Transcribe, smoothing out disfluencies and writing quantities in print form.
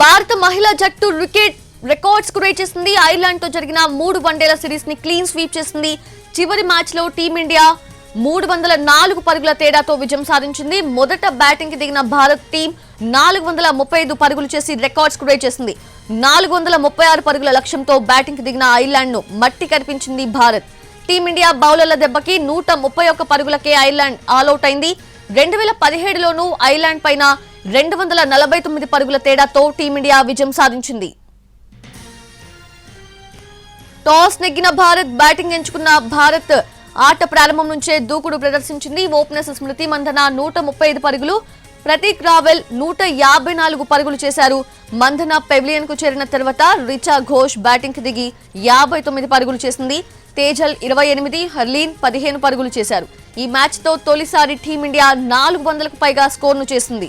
భారత మహిళా జట్టు రికార్డ్స్ క్రియేట్ చేసింది. ఐర్లాండ్ తో జరిగిన 3 వన్డేల సిరీస్ ని క్లీన్ స్వీప్ చేసింది. చివరి మ్యాచ్ లో టీమిండియా 304 పరుగుల తేడాతో విజయం సాధించింది. మొదట బ్యాటింగ్ కి దిగిన భారత్ టీం 435 పరుగులు చేసి రికార్డ్స్ క్రియేట్ చేసింది. 436 పరుగుల లక్ష్యంతో బ్యాటింగ్ కి దిగిన ఐర్లాండ్ ను మట్టి కనిపించింది భారత్. టీమిండియా బౌలర్ల దెబ్బకి 131 పరుగులకే ఐర్లాండ్ ఆల్అౌట్ అయింది. 2017లోనూ ఐర్లాండ్ పైన 249 పరుగుల తేడాతో టీమిండియా విజయం సాధించింది. టాస్ నెగ్గిన భారత్ బ్యాటింగ్ ఎంచుకున్న భారత్ ఆట ప్రారంభం నుంచే దూకుడు ప్రదర్శించింది. ఓపెనర్స్ స్మృతి మంధన 135 పరుగులు, ప్రతీక్ రావెల్ 154 పరుగులు చేశారు. మంధన పెవిలియన్ కు చేరిన తర్వాత రిచా ఘోష్ బ్యాటింగ్ కి దిగి 59 పరుగులు చేసింది. తేజల్ 28, హర్లీన్ 15 పరుగులు చేశారు. ఈ మ్యాచ్ తో తొలిసారి టీమిండియా 400కు పైగా స్కోర్ను చేసింది.